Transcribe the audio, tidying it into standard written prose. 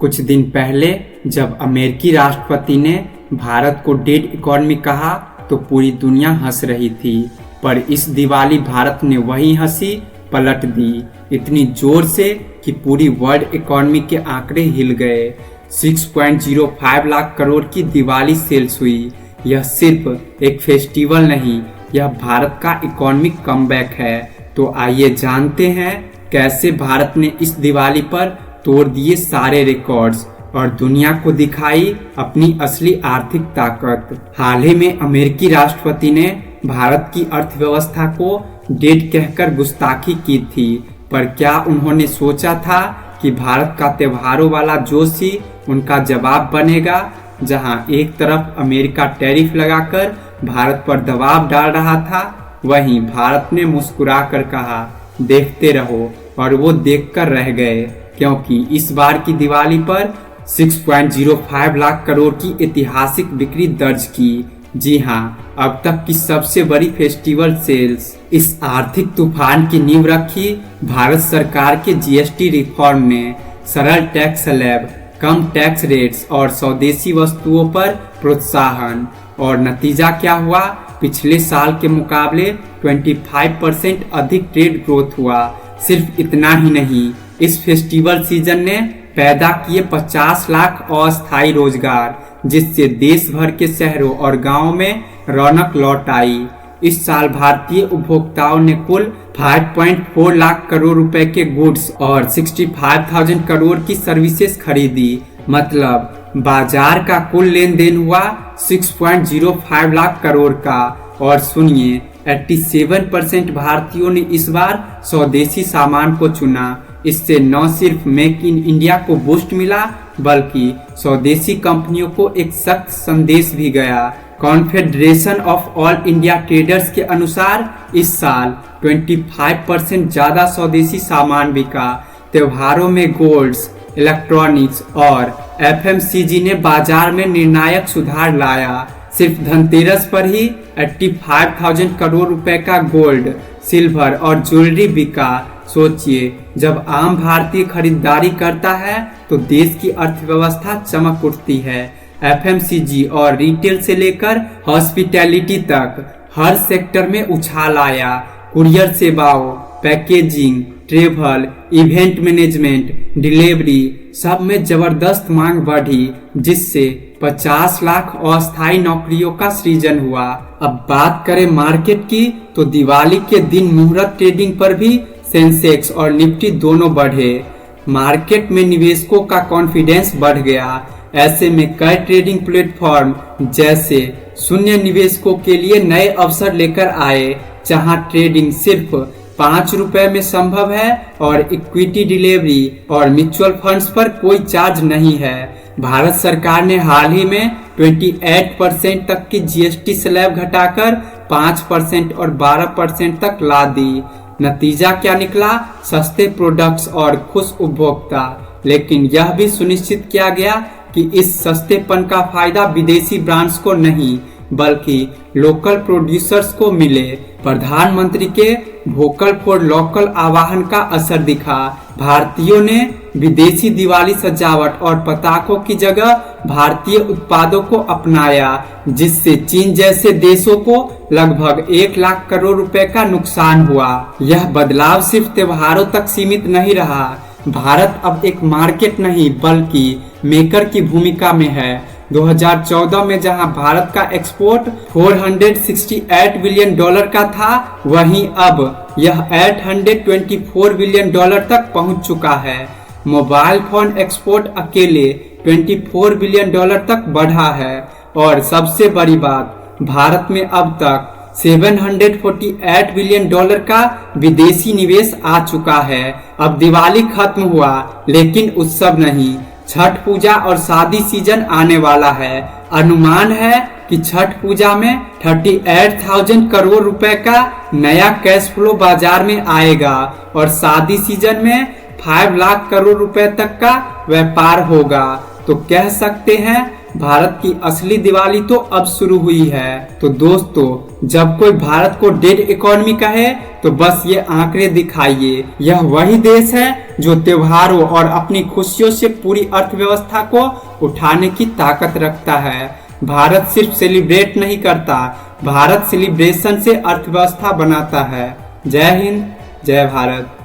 कुछ दिन पहले जब अमेरिकी राष्ट्रपति ने भारत को डेड इकोनॉमी कहा तो पूरी दुनिया हंस रही थी, पर इस दिवाली भारत ने वही हंसी पलट दी इतनी जोर से कि पूरी वर्ल्ड इकोनॉमी के आंकड़े हिल गए। 6.05 लाख करोड़ की दिवाली सेल्स हुई। यह सिर्फ एक फेस्टिवल नहीं, यह भारत का इकोनॉमिक कमबैक है। तो आइए जानते हैं कैसे भारत ने इस दिवाली पर तोड़ दिए सारे रिकॉर्ड्स और दुनिया को दिखाई अपनी असली आर्थिक ताकत। हाल ही में अमेरिकी राष्ट्रपति ने भारत की अर्थव्यवस्था को डेड कहकर गुस्ताखी की थी, पर क्या उन्होंने सोचा था कि भारत का त्योहारों वाला जोश ही उनका जवाब बनेगा। जहां एक तरफ अमेरिका टैरिफ लगाकर भारत पर दबाव डाल रहा था, वहीं भारत ने मुस्कुराकर कहा देखते रहो, और वो देखकर रह गए, क्योंकि इस बार की दिवाली पर 6.05 लाख करोड़ की ऐतिहासिक बिक्री दर्ज की। जी हाँ, अब तक की सबसे बड़ी फेस्टिवल सेल्स। इस आर्थिक तूफान की नींव रखी भारत सरकार के जीएसटी रिफॉर्म ने। सरल टैक्स स्लैब, कम टैक्स रेट्स और स्वदेशी वस्तुओं पर प्रोत्साहन। और नतीजा क्या हुआ? पिछले साल के मुकाबले 25% अधिक ट्रेड ग्रोथ हुआ। सिर्फ इतना ही नहीं, इस फेस्टिवल सीजन ने पैदा किए 50 लाख अस्थायी रोजगार, जिससे देश भर के शहरों और गांवों में रौनक लौट आई। इस साल भारतीय उपभोक्ताओं ने कुल 5.4 लाख करोड़ रुपए के गुड्स और 65,000 करोड़ की सर्विसेज खरीदी। मतलब बाजार का कुल लेन देन हुआ 6.05 लाख करोड़ का। और सुनिए, 87% भारतीयों ने इस बार स्वदेशी सामान को चुना। इससे न सिर्फ मेक इन इंडिया को बूस्ट मिला, बल्कि स्वदेशी कंपनियों को एक सख्त संदेश भी गया। Confederation of all India traders के अनुसार इस साल 25% ज्यादा स्वदेशी सामान बिका। त्योहारों में गोल्ड्स, इलेक्ट्रॉनिक्स और एफएमसीजी ने बाजार में निर्णायक सुधार लाया। सिर्फ धनतेरस पर ही 85,000 करोड़ रुपए का गोल्ड, सिल्वर और ज्वेलरी बिका। सोचिए, जब आम भारतीय खरीदारी करता है तो देश की अर्थव्यवस्था चमक उठती है। एफएमसीजी और रिटेल से लेकर हॉस्पिटैलिटी तक हर सेक्टर में उछाल आया। कुरियर सेवाओं, packaging, travel, event management, delivery, सब में जबरदस्त मांग बढ़ी, जिससे 50 लाख अस्थायी नौकरियों का सृजन हुआ। अब बात करें मार्केट की, तो दिवाली के दिन मुहूर्त ट्रेडिंग पर भी सेंसेक्स और निफ्टी दोनों बढ़े। मार्केट में निवेशकों का कॉन्फिडेंस बढ़ गया। ऐसे में कई ट्रेडिंग प्लेटफॉर्म जैसे शून्य निवेशकों के लिए नए अवसर लेकर आए, जहां ट्रेडिंग सिर्फ 5 रुपए में संभव है और इक्विटी डिलीवरी और म्यूचुअल फंड्स पर कोई चार्ज नहीं है। भारत सरकार ने हाल ही में 28% तक की जीएसटी स्लैब घटाकर 5% और 12% तक ला दी। नतीजा क्या निकला? सस्ते प्रोडक्ट्स और खुश उपभोक्ता। लेकिन यह भी सुनिश्चित किया गया कि इस सस्तेपन का फायदा विदेशी ब्रांड्स को नहीं, बल्कि लोकल प्रोड्यूसर्स को मिले। प्रधानमंत्री के वोकल फॉर लोकल आह्वान का असर दिखा। भारतीयों ने विदेशी दिवाली सजावट और पटाखों की जगह भारतीय उत्पादों को अपनाया, जिससे चीन जैसे देशों को लगभग 1 लाख करोड़ रुपए का नुकसान हुआ। यह बदलाव सिर्फ त्योहारों तक सीमित नहीं रहा। भारत अब एक मार्केट नहीं, बल्कि मेकर की भूमिका में है। 2014 में जहां भारत का एक्सपोर्ट $468 बिलियन का था, वहीं अब यह $824 बिलियन तक पहुंच चुका है। मोबाइल फोन एक्सपोर्ट अकेले $24 बिलियन तक बढ़ा है। और सबसे बड़ी बात, भारत में अब तक $748 बिलियन का विदेशी निवेश आ चुका है। अब दिवाली खत्म हुआ, लेकिन उत्सव नहीं। छठ पूजा और शादी सीजन आने वाला है। अनुमान है कि छठ पूजा में 38,000 करोड़ रुपए का नया कैश फ्लो बाजार में आएगा और शादी सीजन में 5 लाख करोड़ रुपए तक का व्यापार होगा। तो कह सकते हैं भारत की असली दिवाली तो अब शुरू हुई है। तो दोस्तों, जब कोई भारत को डेड इकोनॉमी कहे तो बस ये आंकड़े दिखाइए। यह वही देश है जो त्योहारों और अपनी खुशियों से पूरी अर्थव्यवस्था को उठाने की ताकत रखता है। भारत सिर्फ सेलिब्रेट नहीं करता, भारत सेलिब्रेशन से अर्थव्यवस्था बनाता है। जय हिंद, जय भारत।